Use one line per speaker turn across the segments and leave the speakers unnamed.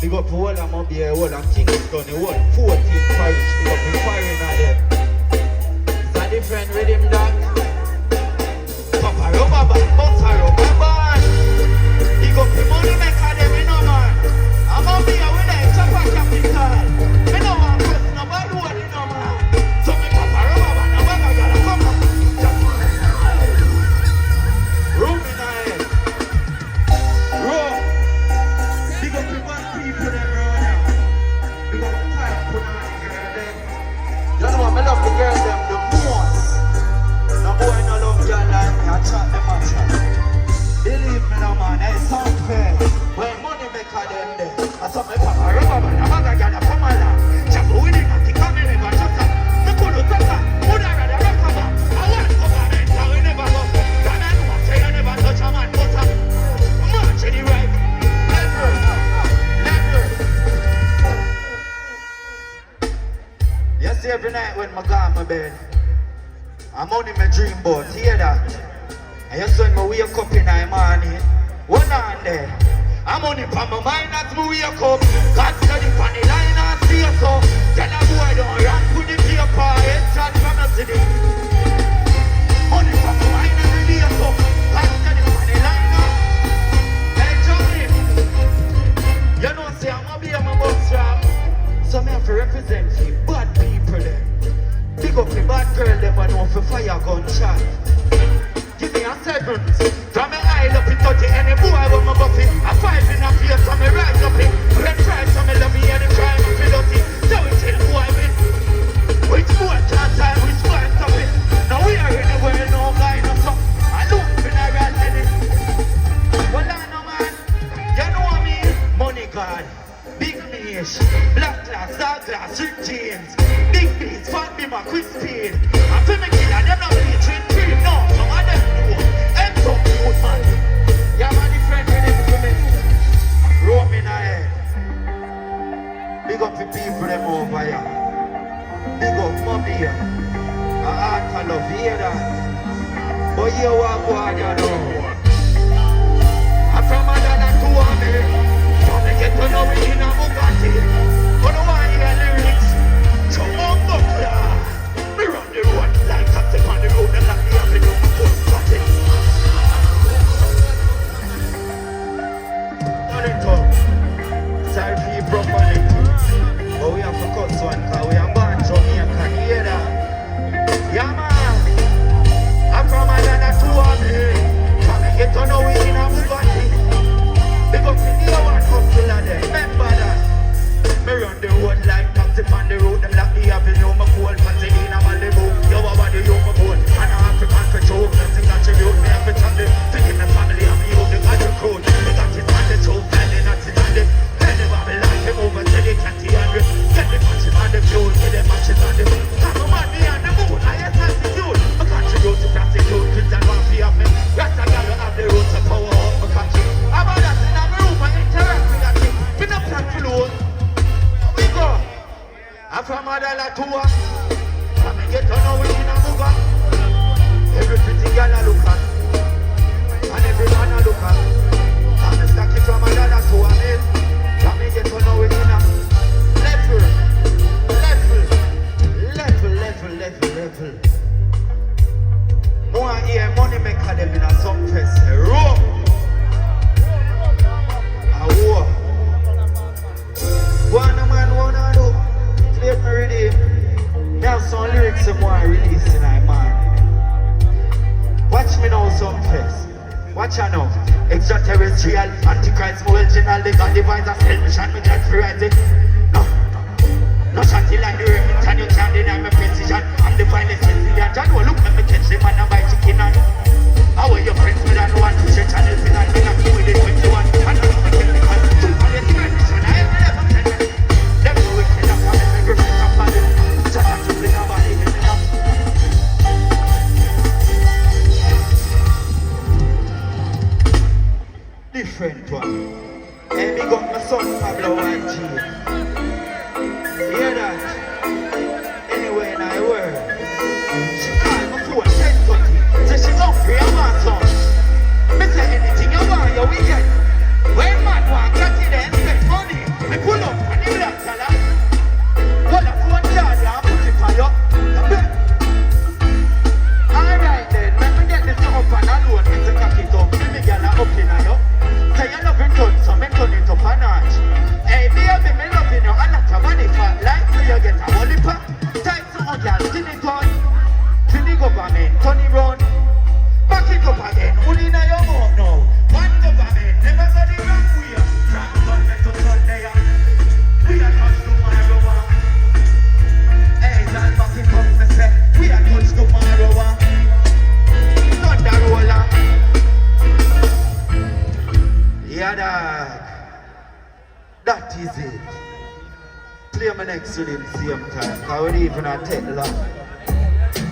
Big up all of Mobay, all of Kingston, the whole 14th parish. Big up the firing at them. It's a different rhythm, dog. Papa rubber band, bouncer rubber band. Big up the money maker, them, you know, man. I'm Mobay with them, chopper capital. Me no want press no bad word, you know, man. So me papa rubber band, and when I gotta come up. Room in the head. Room. Big up the bad people, them, round there. Big up the type, put on the girl, them. You know what, I love the girl, them, the most. No boy no love girl like me, I chat them a chat. Believe me no man, it's unfair. When money make a them there, I saw me papa rubber band, a bag of girl a come along. Chap with it, I think I may never shut up. Me couldn't touch her, would I rather rock her back? I want government, I will never go. Can I know I say I never touch a man, but I'm march in the right. Never. You see every night when I go on my bed, I'm only my dream boat, hear that? And you see when I wake up in the morning, one on there. I'm only on my mind as I wake up. God study on the line and see us so. Tell a boy don't run with the paper, it's shot from the city. Only on my mind as I wake up. God study on the line and hey Johnny, you know say I'm going to be on my bus stop. So I have to represent the bad people there. Big up the bad girl them and know for fire gunshot. Give me a 7. From my eye up it 30 any boy with my buffy. A 5 in a face from me right up it. Red try from me love me and the crime of fidelity. So we tell boy win. Which boy can't time which boy stop it. Now we are in the world no guy no so. I look for the real lady. Well I know man. You know what I mean? Money God. Big Mish, black glass, dark glass, ripped jeans. Big beats, fat beam, a quick speed. I'm filming killer, them not really treat cream. No, some of them know. And some good man. Yeah, man, the friend with this for me. Roam in a head. Big up the people them over here. Big up Mobay. A heart of love, hear that. But you walk on, you know. I'm from another to America. Get to know it in a Bugatti. But I want to hear lyrics. So on buckler. Me run the road like captain on the road and like the avenue of the party. Not it up. Sorry for your profanity. But we have to cut one because we are born Jamaican. Hear that? Yeah man. I'm from another to America. Come and get to know it in a Bugatti. They got to the one hustle of them, remember that. Me run the road like taxi on the road. Them lock the avenue, my cool Pasadena, Malibu. Yo, I want the yo, my boat. And I'm African control, nothing contribute. Me have to tell them, to give my family and me out the other crowd. They got it on the toe, and they not it on the. Tell them I like them over till they can't hear me. Get the matches on the fuel, get the matches on the. Come on, me on the moon, I have attitude. I contribute to prostitute, kids and want to have me. Rasta gal have the road to power up my country. About that in my room, I interact with that thing. We don't plan to lose. We go. I'm from Adala to us. Come and get to know it in a Muga. Every pretty girl I look at. And every man I look at. Come and stack it from Adala to a mill. Come and get to know it in a level. No one here money maker them in a Sumfest. Row. War. One man, one I do. Play me ready. Me have some lyrics some more release tonight, man. Watch me now, Sumfest. Watch I know. Extraterrestrial, Antichrist, original. They got device of self-mission. Me get free right it. No shanty like the Remington. You can't deny my precision. I'm the finest Sicilian. John, look at me catch them and I buy chicken and how are your friends with that one to share channels in and I'm with the 21 and I'm not technical. Two for the tradition, I have never said that. Them know it enough, I'm in the grip of body. Just have to bring our body in enough. Different one. And we got my son Pablo and G. Hear that? Anyway in our world. She called my phone 10:30. Say she's hungry, I want some. Me say anything you want, you will get. When man want cat it and spend money. is it. Play my next with him same time, cause we even a take long.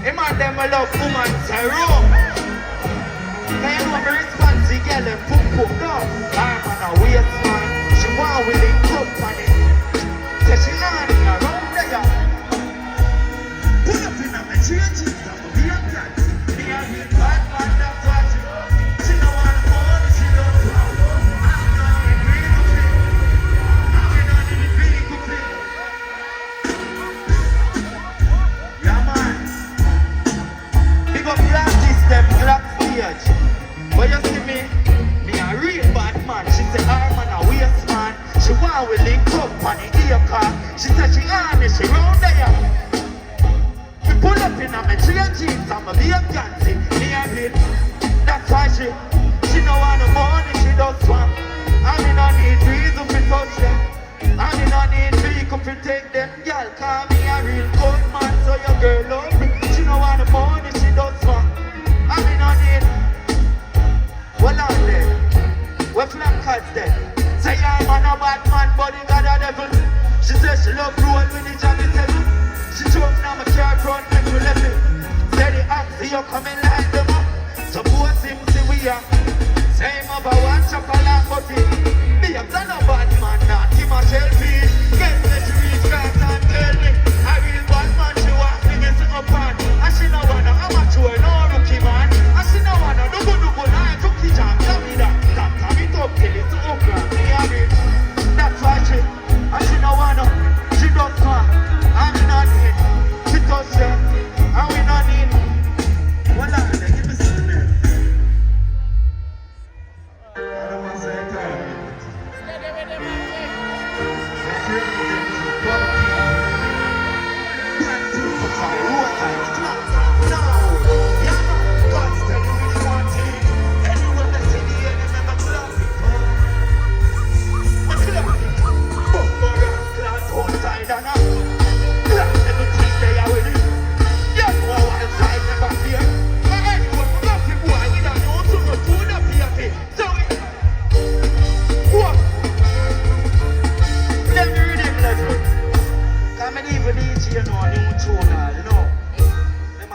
Him and them a love woman say wrong. Cause you know me response to girl them pum down. I'm on a waist man, she want with him company. Say she honey around there. Pull up in a me changes, I'm a be a cat. Me a be bad man, that's what she don't want money, she don't want. Them black stage. But you see me a real bad man. She say I'm on a waist man. She want we link up on the ear car. She say she honey, she round there. We pull up in a me jeans and my beer dancing. Me a bit. That's why she no want no money, she does want. I mean I need reason to touch them. I mean I need vehicle to take them. Girl call me a real good man, so your girl love me. She no want no money, she does want. I mean on it. Well on there. What flam cuts there? Say I'm on a bad man, but you got a devil. She says she love roll with the Jahvillani table. She choke now my car front and we left it. Say the axe you coming like them up. Suppose him see we are. Say him over one chocolate but it. Me a done a bad man, not him a shell feed. Get me to reach out and tell me. I real bad man, she want me get it up on. And she no wanna amateur, no rookie man. And she no wanna do like cookie jam. Tell me that time it up till it's over. Me a real. That's why she, and she no wanna, she does want. And we not need, she does say, and we not need. Well on there, give me some there. I don't want to say it all.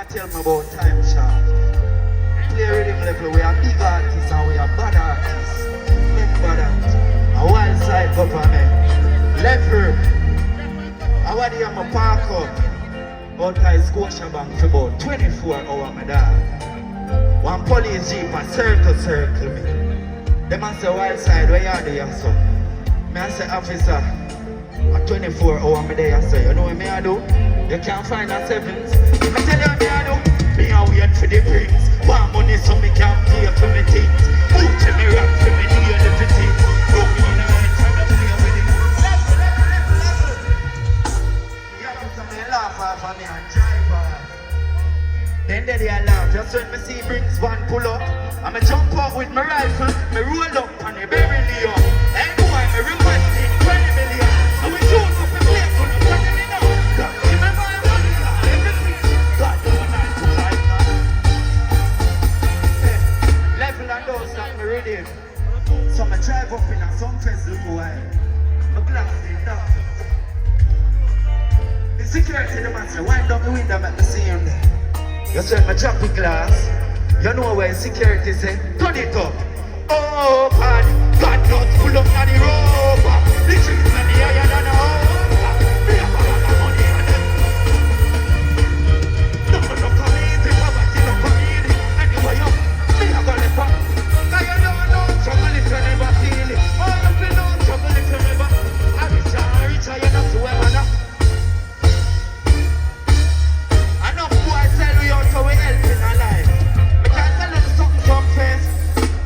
Tell me about time, Sean. Play rhythm level, we are big artists and we are bad artists. Remember that. A wild side government. Level. I want to have a park up. Out by Scotiabank for about 24 hours, my dog. One police jeep a circle me. Them I say wild side, where you are there, so? Me I say officer, a 24 hours me there, so you know what me I do? You can't find a sevens. I tell you what me I do. Me a wait for the brings. Want money so me can pay for me things. Boot to me rap for me do the things. Put me in a head trying to play with it. Level. You have to tell me laugh off of me and drive off. Then they laugh just when me see brings one pull up. And me jump up with my rifle. Me roll up and me bury Leo. Hey boy, me requesting 20 million. And we shoot up the place when I'm telling me now. So I drive up in a Sumfest look away. My glass is dark. The security the man say, wind up the window make me see him there. You see my drop the glass. You know where security say, turn it up. Oh God knows pull up on the rope. The trees on the higher than the hope. Me have a lot of money on them. Nothing no come easy, poverty no come easy. Anyway up, me have a left up. Trouble if you never feel it. All of you know trouble if you never. I reach you not to ever know. Enough boys tell we out so we help in our life. We can't tell them something some face.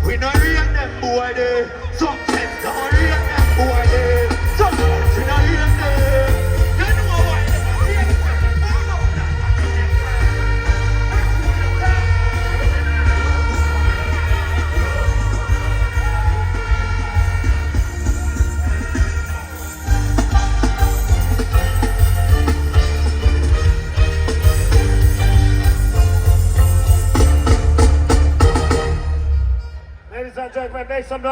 We don't read them boy there. Some face don't read them boy there. Some face we don't read them. You know why they don't read them.
Ladies and gentlemen, make some noise.